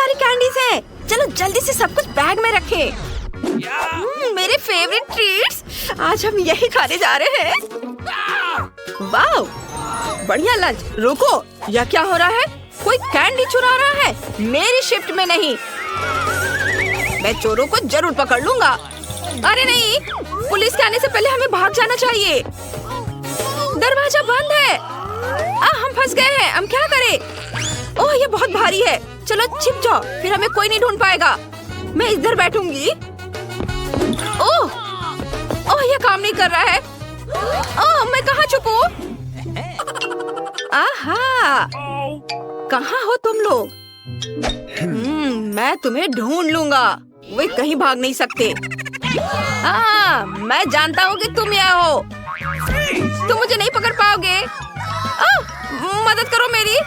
सारी कैंडीज हैं। चलो जल्दी से सब कुछ बैग में रखें। मेरे फेवरेट ट्रीट्स, आज हम यही खाने जा रहे हैं। वाह, बढ़िया लंच। रुको, यह क्या हो रहा है? कोई कैंडी चुरा रहा है। मेरी शिफ्ट में नहीं। मैं चोरों को जरूर पकड़ लूंगा। अरे नहीं, पुलिस के आने से पहले हमें भाग जाना चाहिए। दरवाजा बंद है। हम फंस गए हैं। हम क्या करें? ओह, ये बहुत भारी है। चलो छिप जाओ, फिर हमें कोई नहीं ढूंढ पाएगा। मैं इधर बैठूंगी। ओह, ये काम नहीं कर रहा है। ओह, मैं कहाँ छुपूं? आहा, कहाँ हो तुम लोग? मैं तुम्हें ढूंढ लूंगा। वे कहीं भाग नहीं सकते। मैं जानता हूँ कि तुम यहाँ हो। तुम मुझे नहीं पकड़ पाओगे। मदद करो मेरी।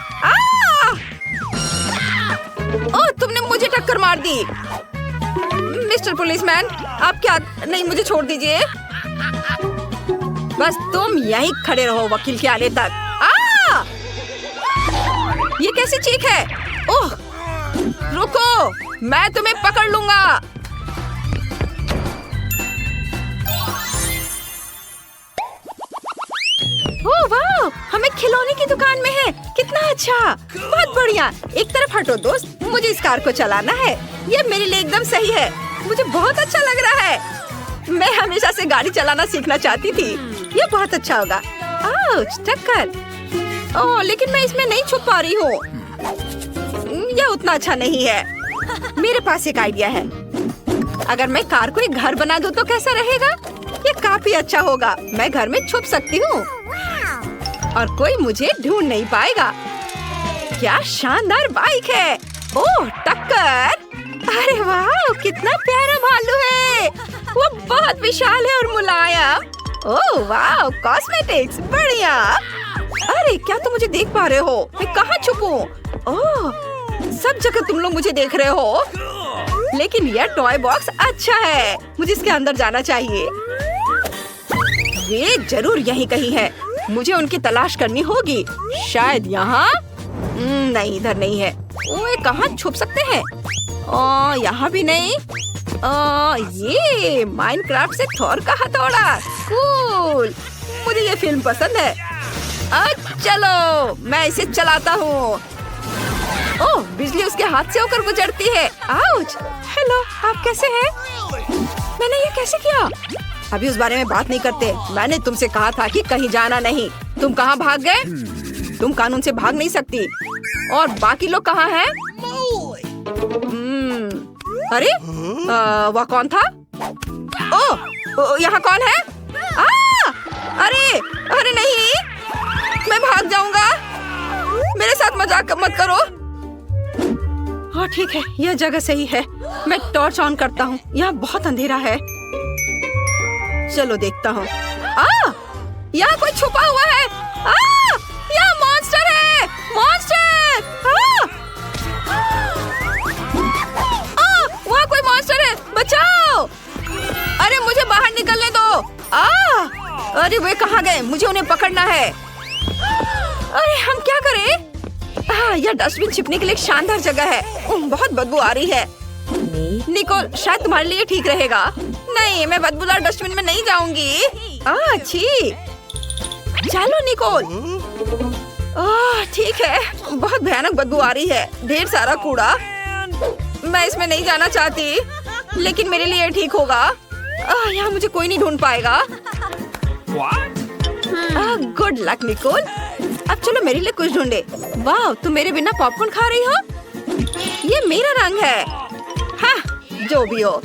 ओह, तुमने मुझे टक्कर मार दी। मिस्टर पुलिसमैन, आप क्या? नहीं, मुझे छोड़ दीजिए। बस तुम यहीं खड़े रहो वकील के आने तक। ये कैसी चीख है? ओह, रुको, मैं तुम्हें पकड़ लूंगा। ओह वाह, हमें खिलौने की दुकान में है। कितना अच्छा, बहुत बढ़िया। एक तरफ हटो दोस्त, मुझे इस कार को चलाना है। ये मेरे लिए एकदम सही है। मुझे बहुत अच्छा लग रहा है। मैं हमेशा से गाड़ी चलाना सीखना चाहती थी। ये बहुत अच्छा होगा। आउच, टक्कर। ओह, लेकिन मैं इसमें नहीं छुप पा रही हूँ। यह उतना अच्छा नहीं है। मेरे पास एक आइडिया है। अगर मैं कार को एक घर बना दूँ तो कैसा रहेगा? ये काफी अच्छा होगा। मैं घर में छुप सकती हूँ और कोई मुझे ढूंढ नहीं पाएगा। क्या शानदार बाइक है। ओह, टक्कर। अरे वाह, कितना प्यारा भालू है। वो बहुत विशाल है और मुलायम। ओह वाह, कॉस्मेटिक्स, बढ़िया। अरे क्या तुम मुझे देख पा रहे हो? मैं कहाँ छुपूं? ओह, सब जगह तुम लोग मुझे देख रहे हो। लेकिन यह टॉय बॉक्स अच्छा है। मुझे इसके अंदर जाना चाहिए। वे जरूर यहीं कहीं है। मुझे उनकी तलाश करनी होगी। शायद यहाँ। नहीं, इधर नहीं है। ओए, कहाँ छुप सकते हैं? यहाँ भी नहीं। ये माइनक्राफ्ट से थोर का हथौड़ा। कूल, मुझे ये फिल्म पसंद है। चलो, मैं इसे चलाता हूँ। ओह, बिजली उसके हाथ से होकर गुजरती है। आउच। हेलो, आप कैसे हैं? मैंने ये कैसे किया? अभी उस बारे में बात नहीं करते। मैंने तुमसे कहा था कि कहीं जाना नहीं। तुम कहाँ भाग गए? तुम कानून से भाग नहीं सकती। और बाकी लोग कहाँ हैं? अरे, वह कौन था? ओह, यहाँ कौन है? अरे नहीं, मैं भाग जाऊंगा। मेरे साथ मजाक मत करो। हाँ ठीक है, यह जगह सही है। मैं टॉर्च ऑन करता हूँ। यहाँ बहुत अंधेरा है। चलो देखता हूँ। यहाँ कोई छुपा हुआ है। यहाँ मॉन्स्टर है। मॉन्स्टर! वहाँ कोई मॉन्स्टर है। बचाओ! अरे मुझे बाहर निकलने दो। अरे वे कहाँ गए? मुझे उन्हें पकड़ना है। अरे हम क्या करें? यह डस्टबिन छिपने के लिए एक शानदार जगह है। बहुत बदबू आ रही है। निकोल, शायद तुम्हारे लिए ठीक रहेगा। नहीं, मैं बदबूदार डस्टबिन में नहीं जाऊंगी। अच्छी। चलो निकोल। ठीक है, बहुत भयानक बदबू आ रही है। ढेर सारा कूड़ा। मैं इसमें नहीं जाना चाहती, लेकिन मेरे लिए ठीक होगा। यहाँ मुझे कोई नहीं ढूंढ पाएगा। Good luck Nicole. अब चलो मेरे लिए कुछ ढूंढे। वाह, तुम मेरे बिना पॉपकॉर्न खा रही हो? ये मेरा रंग है। हाँ, जो भी हो,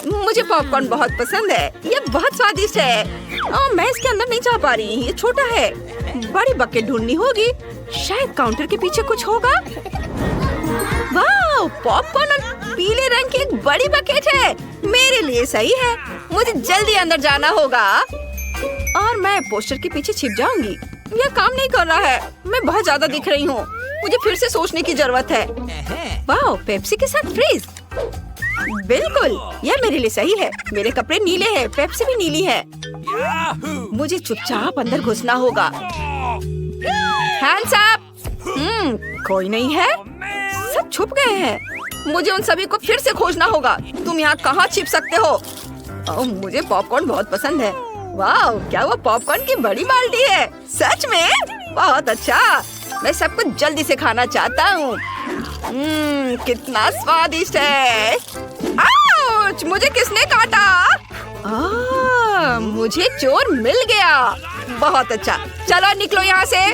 मुझे पॉपकॉर्न बहुत पसंद है। ये बहुत स्वादिष्ट है। मैं इसके अंदर नहीं जा पा रही। ये छोटा है। बड़ी बकेट ढूंढनी होगी। शायद काउंटर के पीछे कुछ होगा। वाह, पॉपकॉर्न और पीले रंग की एक बड़ी बकेट है। मेरे लिए सही है। मुझे जल्दी अंदर जाना होगा और मैं पोस्टर के पीछे छिप जाऊंगी। यह काम नहीं कर रहा है। मैं बहुत ज्यादा दिख रही हूँ। मुझे फिर से सोचने की जरूरत है। वाह, पेप्सी के साथ फ्रीज। बिल्कुल, यह मेरे लिए सही है। मेरे कपड़े नीले हैं, पेप्सी भी नीली है। मुझे चुपचाप अंदर घुसना होगा। Hands up. कोई नहीं है। सब छुप गए हैं। मुझे उन सभी को फिर से खोजना होगा। तुम यहाँ कहाँ छिप सकते हो? ओह, मुझे पॉपकॉर्न बहुत पसंद है। वाह, क्या वो पॉपकॉर्न की बड़ी बाल्टी है? सच में? बहुत अच्छा। मैं सब कुछ जल्दी से खाना चाहता हूँ। कितना स्वादिष्ट है। आउच! मुझे किसने काटा? मुझे चोर मिल गया। बहुत अच्छा, चलो निकलो यहाँ से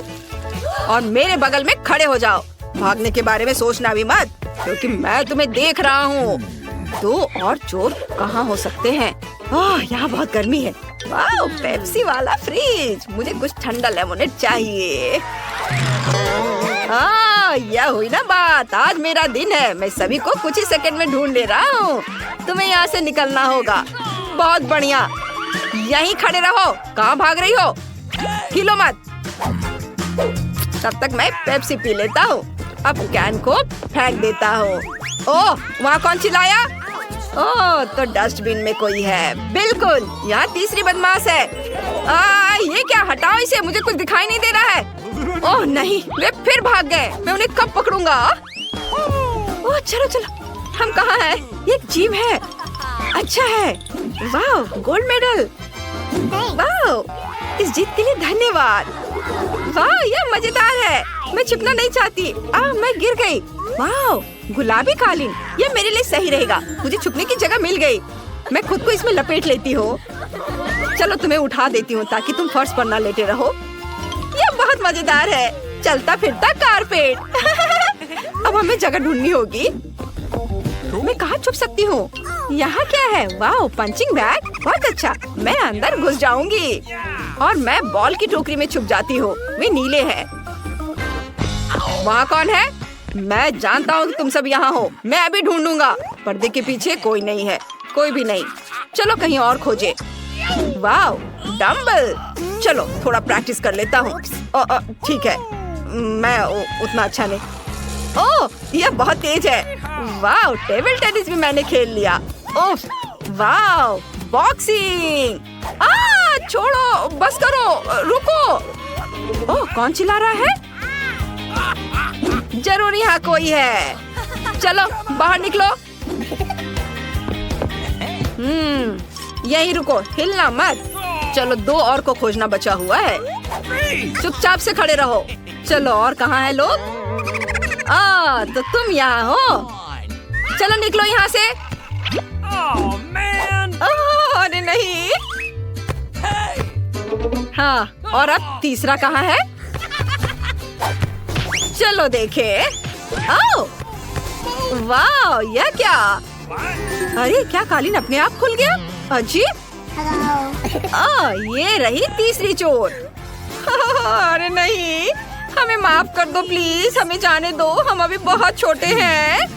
और मेरे बगल में खड़े हो जाओ। भागने के बारे में सोचना भी मत, क्योंकि मैं तुम्हें देख रहा हूँ। 2 और चोर कहाँ हो सकते हैं? यहाँ बहुत गर्मी है। वाह, पेप्सी वाला फ्रिज। मुझे कुछ ठंडा लेमोनेड चाहिए। यह हुई ना बात। आज मेरा दिन है। मैं सभी को कुछ ही सेकंड में ढूंढ ले रहा हूँ। तुम्हें यहाँ से निकलना होगा। बहुत बढ़िया, यहीं खड़े रहो। कहाँ भाग रही हो? हिलो मत। तब तक मैं पेप्सी पी लेता हूँ। अब कैन को फेंक देता हूँ। ओह, वहाँ कौन चिल्लाया? ओह, तो डस्टबिन में कोई है। बिल्कुल, यहाँ तीसरी बदमाश है। ये क्या? हटाओ इसे, मुझे कुछ दिखाई नहीं दे रहा है। ओह नहीं, वे फिर भाग गए। मैं उन्हें कब पकड़ूंगा? ओह, चलो चलो, हम कहाँ हैं? ये एक जीप है। अच्छा है। वाह, गोल्ड मेडल। वाह, इस जीत के लिए धन्यवाद। वाह, यह मजेदार है। मैं छिपना नहीं चाहती। मैं गिर गई। वाह, गुलाबी कालीन, ये मेरे लिए सही रहेगा। मुझे छुपने की जगह मिल गई। मैं खुद को इसमें लपेट लेती हूँ। चलो तुम्हें उठा देती हूँ ताकि तुम फर्श पर ना लेटे रहो। ये बहुत मजेदार है। चलता फिरता कारपेट। अब हमें जगह ढूंढनी होगी। मैं कहाँ छुप सकती हूँ? यहाँ क्या है? वाह, पंचिंग बैग। बहुत अच्छा, मैं अंदर घुस जाऊंगी और मैं बॉल की टोकरी में छुप जाती हूँ। वे नीले हैं। वहाँ कौन है? मैं जानता हूँ कि तुम सब यहाँ हो। मैं अभी ढूंढूंगा। पर्दे के पीछे कोई नहीं है। कोई भी नहीं। चलो कहीं और खोजे। वाह, डम्बल। चलो थोड़ा प्रैक्टिस कर लेता हूँ। ठीक है, मैं उतना अच्छा नहीं। ओह, यह बहुत तेज है। वाह, टेबल टेनिस भी मैंने खेल लिया। ओह, वाह, बॉक्सिंग। छोड़ो, बस करो, रुको। ओह, कौन चिल्ला रहा है? जरूर यहाँ कोई है। चलो बाहर निकलो। यहीं रुको, हिलना मत। चलो 2 और को खोजना बचा हुआ है। चुपचाप से खड़े रहो। चलो, और कहाँ है लोग? तो तुम यहाँ हो। चलो निकलो यहाँ से। अरे नहीं। हाँ, और अब तीसरा कहाँ है? चलो देखे। वाह, यह क्या? अरे क्या कालीन अपने आप खुल गया? अजीब। ये रही तीसरी चोर। अरे नहीं, हमें माफ कर दो प्लीज। हमें जाने दो, हम अभी बहुत छोटे हैं।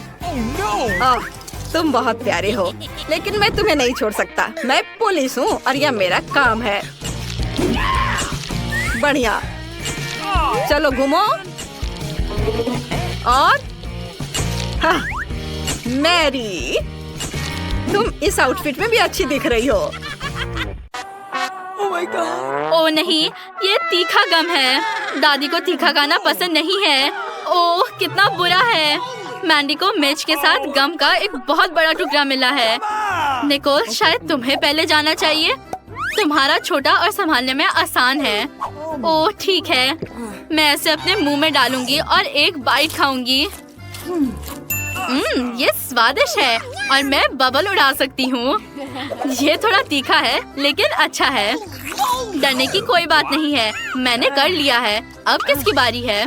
तुम बहुत प्यारे हो, लेकिन मैं तुम्हें नहीं छोड़ सकता। मैं पुलिस हूँ और यह मेरा काम है। बढ़िया, चलो घूमो। और मैरी, तुम इस आउटफिट में भी अच्छी दिख रही हो। ओह नहीं, ये तीखा गम है। दादी को तीखा खाना पसंद नहीं है। ओह, कितना बुरा है। मैंडी को मिर्च के साथ गम का एक बहुत बड़ा टुकड़ा मिला है। निकोल, शायद तुम्हें पहले जाना चाहिए। तुम्हारा छोटा और संभालने में आसान है। ओह ठीक है, मैं इसे अपने मुंह में डालूंगी और एक बाइट खाऊंगी। ये स्वादिष्ट है और मैं बबल उड़ा सकती हूँ। ये थोड़ा तीखा है लेकिन अच्छा है। डरने की कोई बात नहीं है, मैंने कर लिया है। अब किसकी बारी है?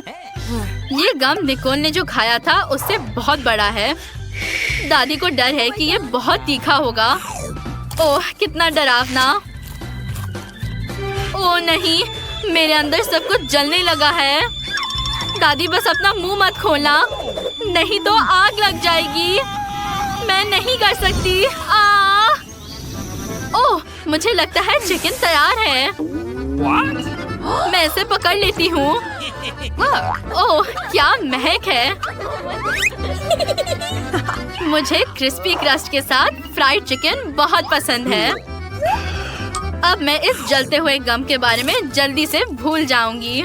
ये गम निकोल ने जो खाया था उससे बहुत बड़ा है। दादी को डर है कि ये बहुत तीखा होगा। ओह कितना डरावना। ओह नहीं, मेरे अंदर सब कुछ जलने लगा है। दादी बस अपना मुंह मत खोलना, नहीं तो आग लग जाएगी। मैं नहीं कर सकती। ओह मुझे लगता है चिकन तैयार है। मैं इसे पकड़ लेती हूँ। ओह क्या महक है। मुझे क्रिस्पी क्रस्ट के साथ फ्राइड चिकन बहुत पसंद है। अब मैं इस जलते हुए गम के बारे में जल्दी से भूल जाऊंगी।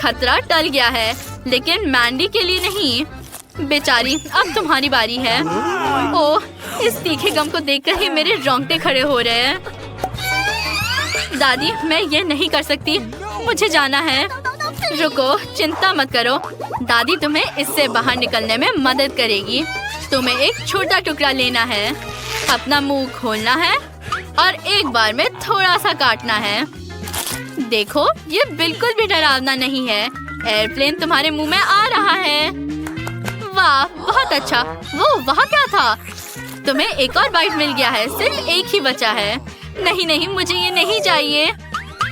खतरा टल गया है, लेकिन मैंडी के लिए नहीं। बेचारी, अब तुम्हारी बारी है। ओह, इस तीखे गम को देखकर ही मेरे रोंगटे खड़े हो रहे हैं। दादी, मैं ये नहीं कर सकती, मुझे जाना है। रुको, चिंता मत करो, दादी तुम्हें इससे बाहर निकलने में मदद करेगी। तुम्हें एक छोटा टुकड़ा लेना है, अपना मुंह खोलना है और एक बार में थोड़ा सा काटना है। देखो, ये बिल्कुल भी डरावना नहीं है। एयरप्लेन तुम्हारे मुंह में आ रहा है। वाह, बहुत अच्छा। वो वहाँ क्या था? तुम्हें एक और बाइट मिल गया है, सिर्फ एक ही बचा है। नहीं नहीं, मुझे ये नहीं चाहिए।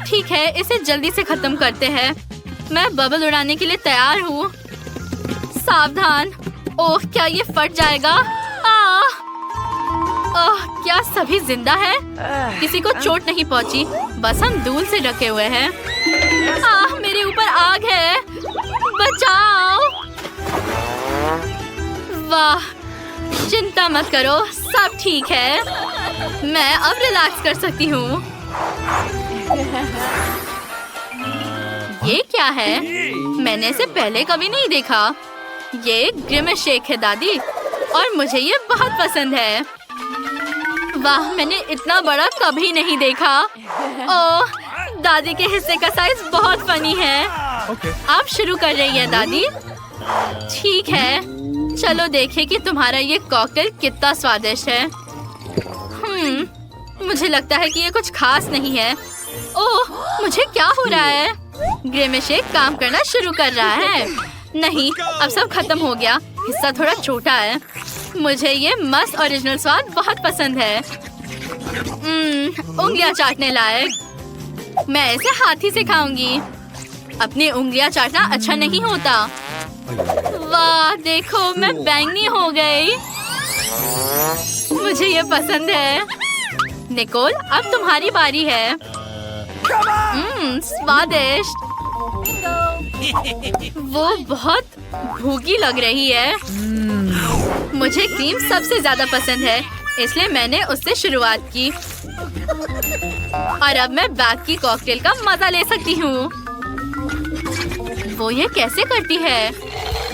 ठीक है, इसे जल्दी से खत्म करते हैं। मैं बबल उड़ाने के लिए तैयार हूँ। सावधान। ओह, क्या ये फट जाएगा? ओह, क्या सभी जिंदा है? किसी को चोट नहीं पहुँची, बस हम धूल से ढके हुए हैं। मेरे ऊपर आग है, बचाओ। वाह, चिंता मत करो, सब ठीक है। मैं अब रिलैक्स कर सकती हूँ। ये क्या है? मैंने इसे पहले कभी नहीं देखा। ये ग्रिमेश शेक है दादी, और मुझे ये बहुत पसंद है। वाह, मैंने इतना बड़ा कभी नहीं देखा। ओह, दादी के हिस्से का साइज बहुत फनी है। आप शुरू कर रही है दादी? ठीक है, चलो देखें कि तुम्हारा ये कॉकटेल कितना स्वादिष्ट है। मुझे लगता है कि ये कुछ खास नहीं है। ओह, मुझे क्या हो रहा है? ग्रिमेश शेक काम करना शुरू कर रहा है। नहीं, अब सब खत्म हो गया। हिस्सा थोड़ा छोटा है। मुझे ये मस्त ओरिजिनल स्वाद बहुत पसंद है। उंगलियां चाटने लायक। मैं इसे हाथी से खाऊंगी। अपनी उंगलियां चाटना अच्छा नहीं होता। वाह, देखो, मैं बैंगनी हो गई। मुझे ये पसंद है। निकोल, अब तुम्हारी बारी है। स्वादिष्ट। वो बहुत भूखी लग रही है। मुझे क्रीम सबसे ज्यादा पसंद है, इसलिए मैंने उससे शुरुआत की। और अब मैं बैग की कॉकटेल का मजा ले सकती हूँ। वो ये कैसे करती है?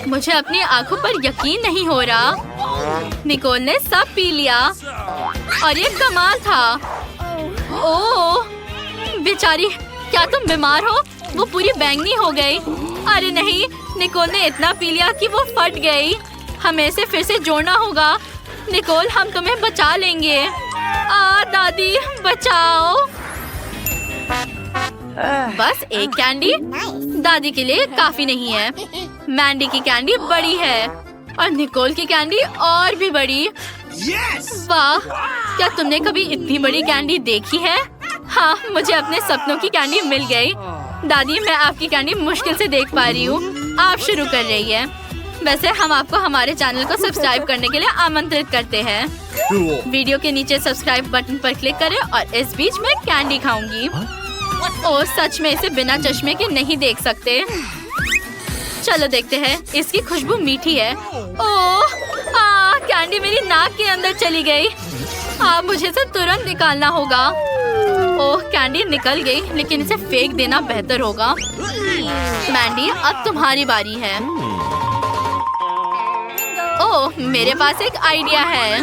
मुझे अपनी आंखों पर यकीन नहीं हो रहा। निकोल ने सब पी लिया और ये कमाल था। ओह बेचारी, क्या तुम बीमार हो? वो पूरी बैंगनी हो गई। अरे नहीं, निकोल ने इतना पी लिया कि वो फट गई। हमें इसे फिर से जोड़ना होगा। निकोल, हम तुम्हें बचा लेंगे। दादी बचाओ। बस एक कैंडी दादी के लिए काफी नहीं है। मैंडी की कैंडी बड़ी है और निकोल की कैंडी और भी बड़ी। वाह, क्या तुमने कभी इतनी बड़ी कैंडी देखी है? हाँ, मुझे अपने सपनों की कैंडी मिल गई। दादी, मैं आपकी कैंडी मुश्किल से देख पा रही हूँ। आप शुरू कर रही है। वैसे हम आपको हमारे चैनल को सब्सक्राइब करने के लिए आमंत्रित करते हैं। वीडियो के नीचे सब्सक्राइब बटन पर क्लिक करें और इस बीच मैं कैंडी खाऊंगी। ओह, सच में इसे बिना चश्मे के नहीं देख सकते। चलो देखते हैं। इसकी खुशबू मीठी है। ओह, कैंडी मेरी नाक के अंदर चली गई। मुझे इसे तुरंत निकालना होगा। ओह, कैंडी निकल गई, लेकिन इसे फेंक देना बेहतर होगा। मैंडी, अब तुम्हारी बारी है। ओह, मेरे पास एक आइडिया है।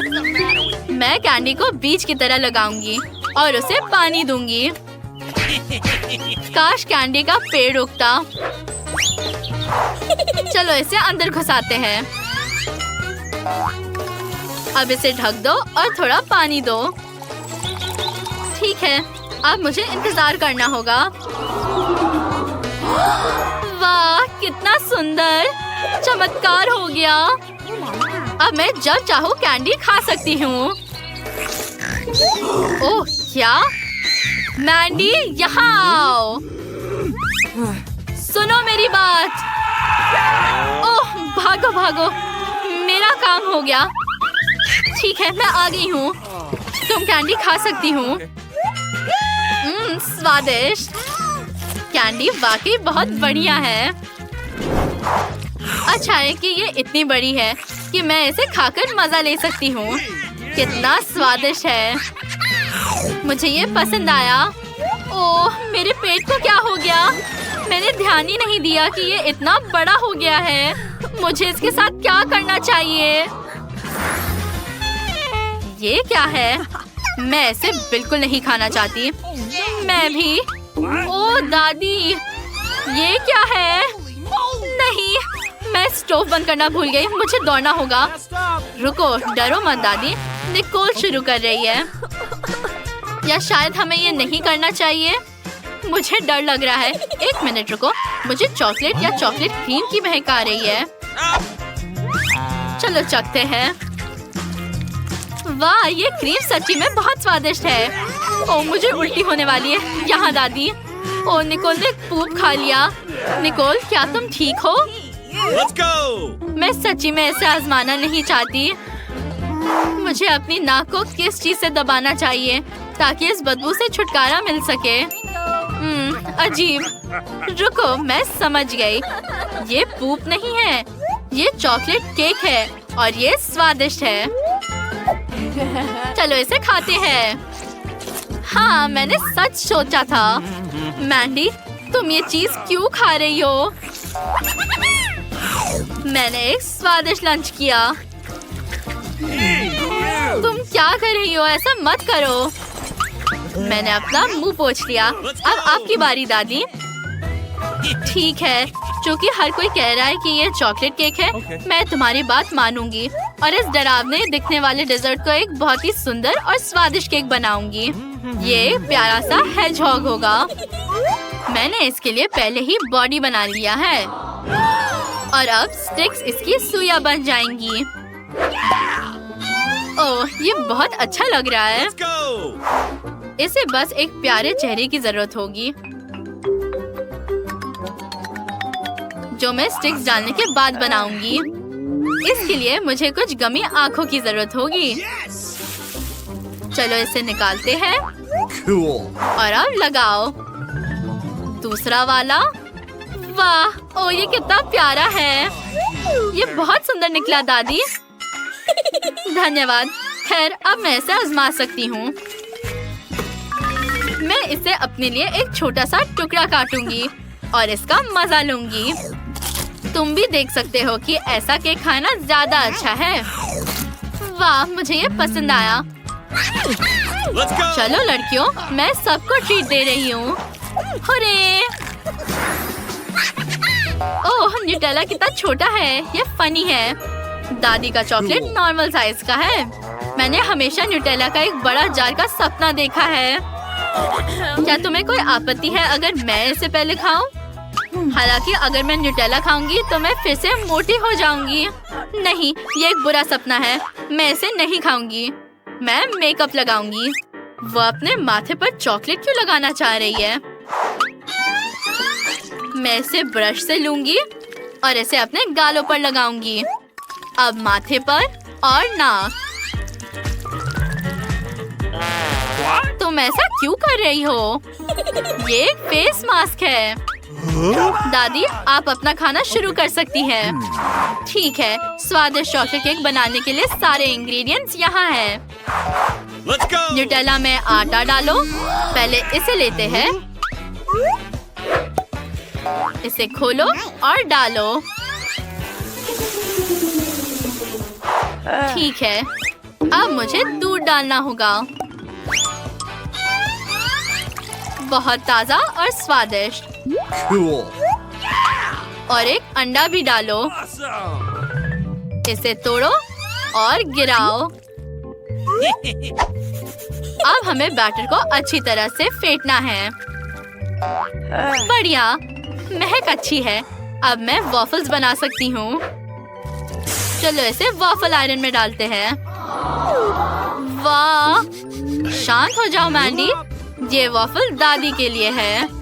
मैं कैंडी को बीज की तरह लगाऊंगी और उसे पानी दूंगी। काश कैंडी का पेड़ उगता। चलो इसे अंदर घुसाते हैं। अब इसे ढक दो और थोड़ा पानी दो। ठीक है, अब मुझे इंतजार करना होगा। वाह, कितना सुंदर, चमत्कार हो गया। अब मैं जब चाहूँ कैंडी खा सकती हूँ। ओह, क्या? मैंडी, यहाँ आओ। सुनो मेरी बात। ओह, भागो भागो, मेरा काम हो गया। ठीक है, मैं आ गई हूँ। तुम कैंडी खा सकती हूँ। स्वादिष्ट। कैंडी वाकई बहुत बढ़िया है। अच्छा है कि ये इतनी बड़ी है कि मैं इसे खाकर मजा ले सकती हूँ। कितना स्वादिष्ट है। मुझे ये पसंद आया। ओह, मेरे पेट को क्या हो गया? मैंने ध्यान ही नहीं दिया कि ये इतना बड़ा हो गया है। मुझे इसके साथ क्या करना चाहिए? ये क्या है? मैं इसे बिल्कुल नहीं खाना चाहती। मैं भी। ओ दादी, ये क्या है? नहीं, मैं स्टोव बंद करना भूल गई। मुझे दौड़ना होगा। रुको, डरो मत दादी। निकोल शुरू कर रही है। या शायद हमें ये नहीं करना चाहिए। मुझे डर लग रहा है। एक मिनट रुको, मुझे चॉकलेट या चॉकलेट क्रीम की महक आ रही है। चलो चखते हैं। वाह, ये क्रीम सच्ची में बहुत स्वादिष्ट है। ओ, मुझे उल्टी होने वाली है। यहाँ दादी। ओ, निकोल ने पूप खा लिया। निकोल, क्या तुम ठीक हो? Let's go! मैं सच्ची में ऐसे आजमाना नहीं चाहती। मुझे अपनी नाक को किस चीज से दबाना चाहिए ताकि इस बदबू से छुटकारा मिल सके। अजीब। रुको, मैं समझ गई। ये पूप नहीं है, ये चॉकलेट केक है और ये स्वादिष्ट है। चलो इसे खाते हैं। हाँ, मैंने सच सोचा था। मैंडी, तुम ये चीज क्यों खा रही हो? मैंने एक स्वादिष्ट लंच किया। तुम क्या कर रही हो? ऐसा मत करो। मैंने अपना मुंह पोंछ लिया। अब आपकी बारी दादी। ठीक है, क्योंकि हर कोई कह रहा है कि ये चॉकलेट केक है, मैं तुम्हारी बात मानूंगी और इस डरावने दिखने वाले डेजर्ट को एक बहुत ही सुंदर और स्वादिष्ट केक बनाऊंगी। ये प्यारा सा हेजहॉग होगा। मैंने इसके लिए पहले ही बॉडी बना लिया है और अब स्टिक्स इसकी सुइयां बन जाएंगी। ओह, ये बहुत अच्छा लग रहा है। Let's go! इसे बस एक प्यारे चेहरे की जरूरत होगी, जो मैं स्टिक्स डालने के बाद बनाऊंगी। इसके लिए मुझे कुछ गमी आंखों की जरूरत होगी। चलो इसे निकालते हैं। Cool. और अब लगाओ दूसरा वाला। वाह, ओ ये कितना प्यारा है। ये बहुत सुंदर निकला दादी। धन्यवाद। खैर, अब मैं इसे आजमा सकती हूँ। मैं इसे अपने लिए एक छोटा सा टुकड़ा काटूंगी और इसका मजा लूंगी। तुम भी देख सकते हो कि ऐसा केक खाना ज्यादा अच्छा है। वाह, मुझे ये पसंद आया। Let's go! चलो लड़कियों, मैं सबको ट्रीट दे रही हूँ। हुर्रे! ओह, न्यूटेला कितना छोटा है। ये फनी है। दादी का चॉकलेट नॉर्मल साइज का है। मैंने हमेशा न्यूटेला का एक बड़ा जार का सपना देखा है। क्या तुम्हें कोई आपत्ति है अगर मैं इसे पहले खाऊं? हालांकि अगर मैं न्यूटेला खाऊंगी तो मैं फिर से मोटी हो जाऊंगी। नहीं, ये एक बुरा सपना है। मैं इसे नहीं खाऊंगी। मैं मेकअप लगाऊंगी। वो अपने माथे पर चॉकलेट क्यों लगाना चाह रही है? मैं इसे ब्रश से लूंगी और इसे अपने गालों पर लगाऊंगी। अब माथे पर और नाक। तुम ऐसा क्यों कर रही हो? ये एक फेस मास्क है। दादी, आप अपना खाना शुरू कर सकती हैं। ठीक है, स्वादिष्ट चॉकलेट केक बनाने के लिए सारे इंग्रेडिएंट्स यहाँ हैं। Let's go! न्यूटेला में आटा डालो। पहले इसे लेते हैं। इसे खोलो और डालो। ठीक है, अब मुझे दूध डालना होगा। बहुत ताजा और स्वादिष्ट। Cool. और एक अंडा भी डालो। Awesome! इसे तोड़ो और गिराओ। अब हमें बैटर को अच्छी तरह से फेंटना है। बढ़िया, महक अच्छी है। अब मैं वॉफल्स बना सकती हूँ। चलो इसे वॉफल आयरन में डालते हैं। वाह, शांत हो जाओ मैंडी। ये वॉफल दादी के लिए है।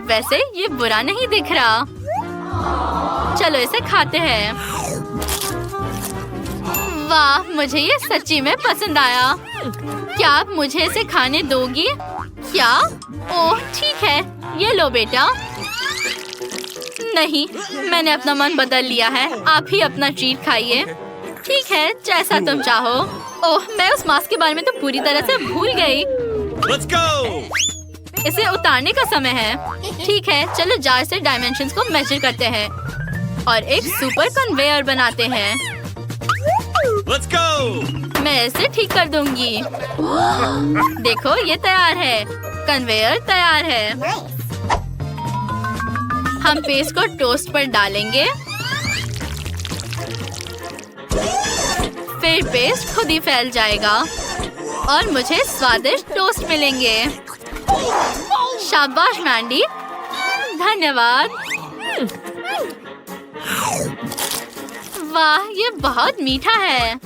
वैसे ये बुरा नहीं दिख रहा। चलो इसे खाते हैं। वाह, मुझे ये सच्ची में पसंद आया। क्या आप मुझे इसे खाने दोगी? क्या? ओह ठीक है, ये लो बेटा। नहीं, मैंने अपना मन बदल लिया है। आप ही अपना ट्रीट खाइए। ठीक है, जैसा तुम चाहो। ओह, मैं उस मास्क के बारे में तो पूरी तरह से भूल गई। Let's go! इसे उतारने का समय है। ठीक है, चलो जार से डायमेंशंस को मेजर करते हैं और एक सुपर कन्वेयर बनाते हैं। Let's go! मैं इसे ठीक कर दूंगी। देखो ये तैयार है। कन्वेयर तैयार है। हम पेस्ट को टोस्ट पर डालेंगे। फिर पेस्ट खुद ही फैल जाएगा और मुझे स्वादिष्ट टोस्ट मिलेंगे। शाबाश मैंडी, धन्यवाद। वाह, ये बहुत मीठा है।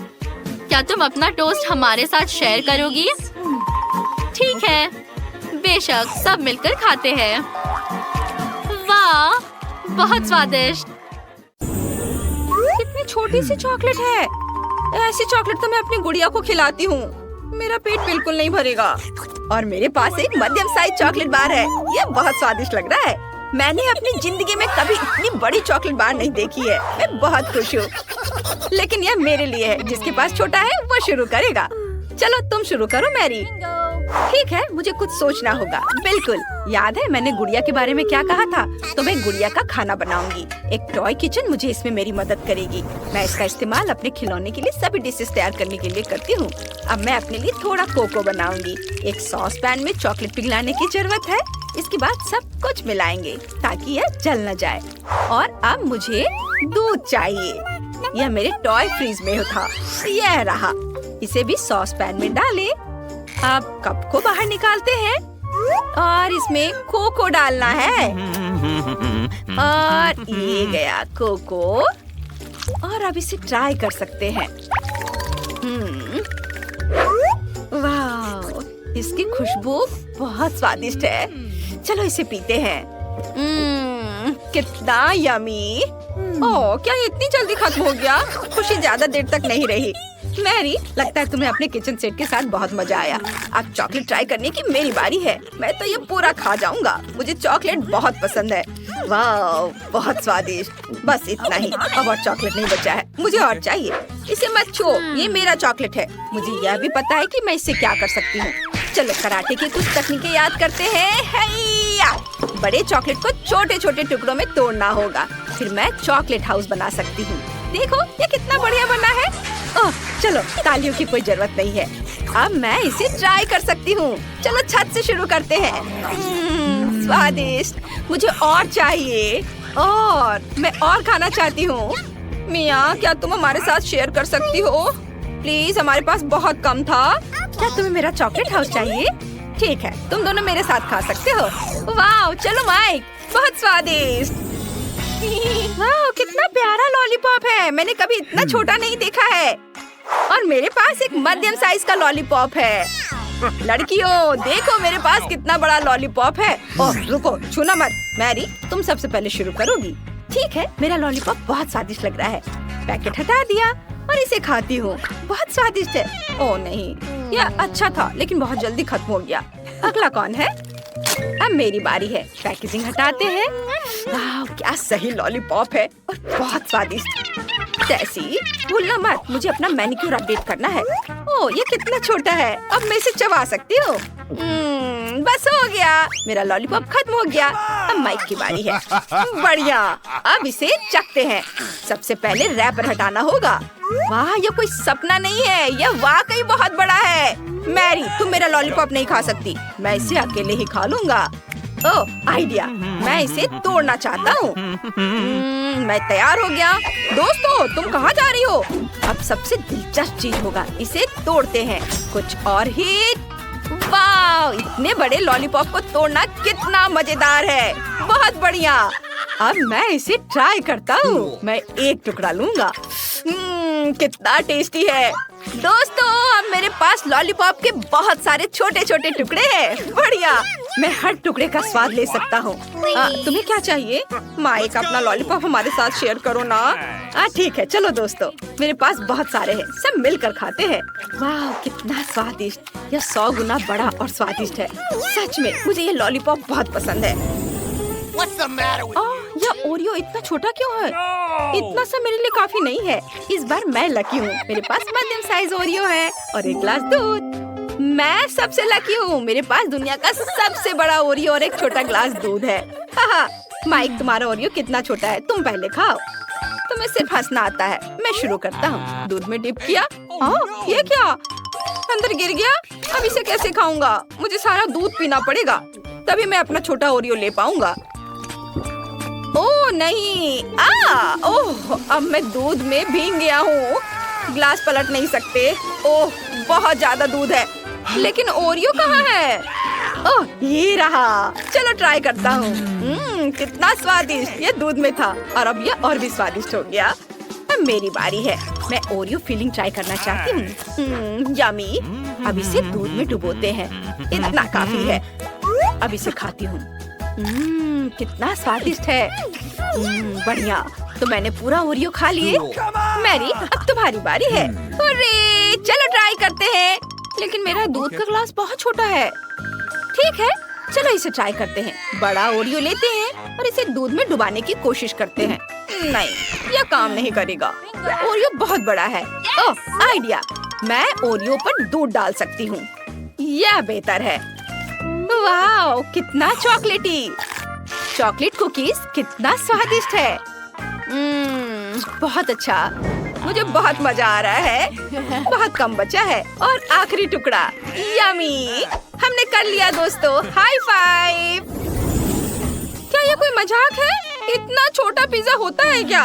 क्या तुम अपना टोस्ट हमारे साथ शेयर करोगी? ठीक है, बेशक, सब मिलकर खाते हैं। वाह, बहुत स्वादिष्ट। कितनी छोटी सी चॉकलेट है। ऐसी चॉकलेट तो मैं अपनी गुड़िया को खिलाती हूँ। मेरा पेट बिल्कुल नहीं भरेगा। और मेरे पास एक मध्यम साइज चॉकलेट बार है। ये बहुत स्वादिष्ट लग रहा है। मैंने अपनी जिंदगी में कभी इतनी बड़ी चॉकलेट बार नहीं देखी है। मैं बहुत खुश हूँ। लेकिन यह मेरे लिए है। जिसके पास छोटा है वो शुरू करेगा। चलो तुम शुरू करो मैरी। ठीक है, मुझे कुछ सोचना होगा। बिल्कुल, याद है मैंने गुड़िया के बारे में क्या कहा था? तो मैं गुड़िया का खाना बनाऊंगी। एक टॉय किचन मुझे इसमें मेरी मदद करेगी। मैं इसका इस्तेमाल अपने खिलौने के लिए सभी डिशेस तैयार करने के लिए करती हूँ। अब मैं अपने लिए थोड़ा कोको बनाऊंगी। एक सॉस पैन में चॉकलेट पिघलाने की जरूरत है। इसके बाद सब कुछ मिलाएंगे ताकि यह जल न जाए। और अब मुझे दूध चाहिए। यह मेरे टॉय फ्रीज में था। यह रहा। इसे भी सॉस पैन में डालें। अब कप को बाहर निकालते हैं और इसमें कोको डालना है। और ये गया कोको। और अब इसे ट्राई कर सकते हैं। वाह, इसकी खुशबू बहुत स्वादिष्ट है। चलो इसे पीते हैं। कितना यमी। ओह, क्या ये इतनी जल्दी खत्म हो गया? खुशी ज्यादा देर तक नहीं रही। मैरी, लगता है तुम्हें अपने किचन सेट के साथ बहुत मजा आया। अब चॉकलेट ट्राई करने की मेरी बारी है। मैं तो ये पूरा खा जाऊंगा। मुझे चॉकलेट बहुत पसंद है। वाह, बहुत स्वादिष्ट। बस इतना ही। अब और चॉकलेट नहीं बचा है। मुझे और चाहिए। इसे मत छो, ये मेरा चॉकलेट है। मुझे यह भी पता है कि मैं इससे क्या कर सकती हूँ। चलो कराटे की कुछ तकनीकें याद करते हैं। हैया! बड़े चॉकलेट को छोटे छोटे टुकड़ों में तोड़ना होगा। फिर मैं चॉकलेट हाउस बना सकती हूँ। देखो ये कितना बढ़िया बना है। ओह, चलो तालियों की कोई जरूरत नहीं है। अब मैं इसे ट्राई कर सकती हूँ। चलो छत से शुरू करते हैं। स्वादिष्ट। मुझे और चाहिए। और मैं और खाना चाहती हूँ। मियाँ, क्या तुम हमारे साथ शेयर कर सकती हो? प्लीज, हमारे पास बहुत कम था। क्या तुम्हें मेरा चॉकलेट हाउस चाहिए? ठीक है, तुम दोनों मेरे साथ खा सकते हो। वाह, चलो माइक, बहुत स्वादिष्ट। वाह, कितना प्यारा लॉलीपॉप है। मैंने कभी इतना छोटा नहीं देखा है। और मेरे पास एक मध्यम साइज का लॉलीपॉप है। लड़कियों, देखो मेरे पास कितना बड़ा लॉलीपॉप है। ओह, रुको, छूना मत। मैरी, तुम सबसे पहले शुरू करोगी। ठीक है, मेरा लॉलीपॉप बहुत स्वादिष्ट लग रहा है। पैकेट हटा दिया और इसे खाती हूँ। बहुत स्वादिष्ट है। ओह नहीं, यह अच्छा था लेकिन बहुत जल्दी खत्म हो गया। अगला कौन है? अब मेरी बारी है। पैकेजिंग हटाते हैं। वाह, क्या सही लॉलीपॉप है और बहुत स्वादिष्ट। टेसी, भूलना मत, मुझे अपना मैनिक्योर अपडेट करना है। ओह, ये कितना छोटा है। अब मैं इसे चबा सकती हूँ। बस हो गया, मेरा लॉलीपॉप खत्म हो गया। अब माइक की बारी है। बढ़िया, अब इसे चखते हैं। सबसे पहले रैपर हटाना होगा। वाह, ये कोई सपना नहीं है, यह वाकई बहुत बड़ा है। मैरी, तुम मेरा लॉलीपॉप नहीं खा सकती। मैं इसे अकेले ही खा लूंगा। ओह, आइडिया, मैं इसे तोड़ना चाहता हूँ। मैं तैयार हो गया। दोस्तों, तुम कहाँ जा रही हो? अब सबसे दिलचस्प चीज होगा, इसे तोड़ते हैं। कुछ और हिट। वाह, इतने बड़े लॉलीपॉप को तोड़ना कितना मजेदार है। बहुत बढ़िया। अब मैं इसे ट्राई करता हूँ। मैं एक टुकड़ा लूंगा। कितना टेस्टी है। दोस्तों, अब मेरे पास लॉलीपॉप के बहुत सारे छोटे छोटे टुकड़े हैं। बढ़िया, मैं हर टुकड़े का स्वाद ले सकता हूँ। तुम्हें क्या चाहिए? माइक, अपना लॉलीपॉप हमारे साथ शेयर करो ना। ठीक है, चलो दोस्तों, मेरे पास बहुत सारे हैं, सब मिलकर खाते हैं। वाह, कितना स्वादिष्ट। यह 100 गुना बड़ा और स्वादिष्ट है। सच में मुझे ये लॉलीपॉप बहुत पसंद है। यह ओरियो इतना छोटा क्यों है? इतना सा मेरे लिए काफी नहीं है। इस बार मैं लकी हूँ। मेरे पास मध्यम साइज ओरियो है और एक ग्लास दूध। मैं सबसे लकी हूँ। मेरे पास दुनिया का सबसे बड़ा ओरियो और एक छोटा ग्लास दूध है। माइक, तुम्हारा ओरियो कितना छोटा है? तुम पहले खाओ। तुम्हें सिर्फ हंसना आता है। मैं शुरू करता हूँ। दूध में डिप किया। ये क्या? अंदर गिर गया। अब इसे कैसे खाऊंगा? मुझे सारा दूध पीना पड़ेगा, तभी मैं अपना छोटा ओरियो ले पाऊंगा। ओह नहीं! ओह, अब मैं दूध में भीग गया हूँ। ग्लास पलट नहीं सकते। ओह, बहुत ज्यादा दूध है। लेकिन ओरियो कहाँ है? ओह, ये रहा। चलो ट्राई करता हूँ। कितना स्वादिष्ट! ये दूध में था और अब ये और भी स्वादिष्ट हो गया। अब मेरी बारी है। मैं ओरियो फिलिंग ट्राई करना चाहती हूँ। यम्मी। अब इसे दूध में डुबोते हैं। इतना काफी है। अब इसे खाती हूँ। कितना स्वादिष्ट है। बढ़िया। तो मैंने पूरा ओरियो खा लिए। मैरी, अब तुम्हारी बारी है। अरे, चलो ट्राई करते हैं। लेकिन मेरा दूध का ग्लास बहुत छोटा है। ठीक है, चलो इसे ट्राई करते हैं। बड़ा ओरियो लेते हैं और इसे दूध में डुबाने की कोशिश करते हैं। नहीं, यह काम नहीं करेगा। ओरियो बहुत बड़ा है। ओह, आइडिया! मैं ओरियो पर दूध डाल सकती हूँ। यह बेहतर है। वाह, कितना चॉकलेटी! चॉकलेट कुकीज कितना स्वादिष्ट है। बहुत अच्छा। मुझे बहुत मजा आ रहा है। बहुत कम बचा है और आखिरी टुकड़ा। यम्मी! हमने कर लिया दोस्तों। High five! क्या ये कोई मजाक है? इतना छोटा पिज्जा होता है क्या?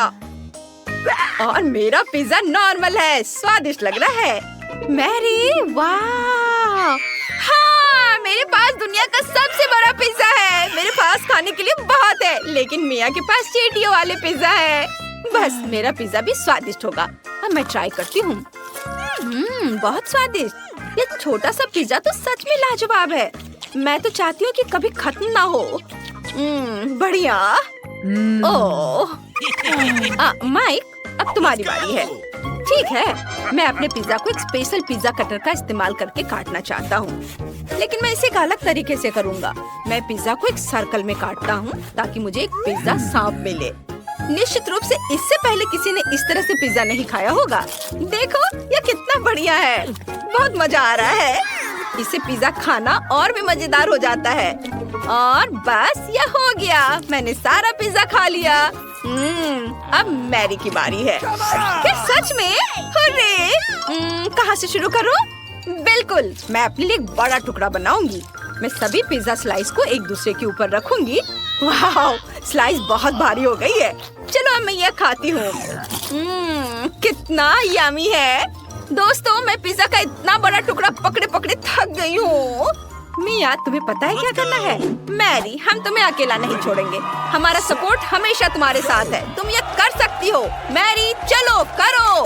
और मेरा पिज्जा नॉर्मल है। स्वादिष्ट लग रहा है। मैरी, वाह! हाँ, मेरे पास दुनिया का सबसे बड़ा पिज्जा है। मेरे पास खाने के लिए बहुत है, लेकिन मिया के पास चींटियों वाले पिज्जा है। बस मेरा पिज्जा भी स्वादिष्ट होगा। अब मैं ट्राई करती हूँ। बहुत स्वादिष्ट। ये छोटा सा पिज्जा तो सच में लाजवाब है। मैं तो चाहती हूँ कि कभी खत्म ना हो। बढ़िया। ओह, माइक, अब तुम्हारी बारी है। ठीक है, मैं अपने पिज्जा को एक स्पेशल पिज्जा कटर का इस्तेमाल करके काटना चाहता हूँ, लेकिन मैं इसे एक अलग तरीके से करूँगा। मैं पिज्जा को एक सर्कल में काटता हूँ ताकि मुझे एक पिज्जा सांप मिले। निश्चित रूप से इससे पहले किसी ने इस तरह से पिज्जा नहीं खाया होगा। देखो, ये कितना बढ़िया है। बहुत मजा आ रहा है। इससे पिज्जा खाना और भी मजेदार हो जाता है। और बस ये हो गया। मैंने सारा पिज्जा खा लिया। अब मैरी की बारी है। क्या सच में? अरे, कहाँ से शुरू करूँ? बिल्कुल, मैं अपने लिए एक बड़ा टुकड़ा बनाऊंगी। मैं सभी पिज्जा स्लाइस को एक दूसरे के ऊपर रखूंगी। वाह, स्लाइस बहुत भारी हो गई है। चलो अब मैं यह खाती हूँ। कितना यम्मी है। दोस्तों, मैं पिज्जा का इतना बड़ा टुकड़ा पकड़े पकड़े थक गई हूँ। मिया, तुम्हें पता है क्या करना है? मैरी, हम तुम्हें अकेला नहीं छोड़ेंगे। हमारा सपोर्ट हमेशा तुम्हारे साथ है। तुम ये कर सकती हो। मैरी, चलो करो।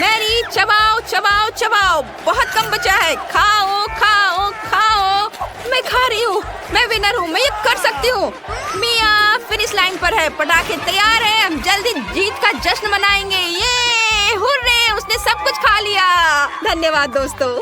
मैरी, चबाओ चबाओ चबाओ। बहुत कम बचा है। खाओ खाओ खाओ। मैं खा रही हूँ। मैं विनर हूँ। मैं ये कर सकती हूँ। मिया फिनिश लाइन पर है। पटाखे तैयार हैं। हम जल्दी जीत का जश्न मनाएंगे। ये हुर्रे, उसने सब कुछ खा लिया। धन्यवाद दोस्तों।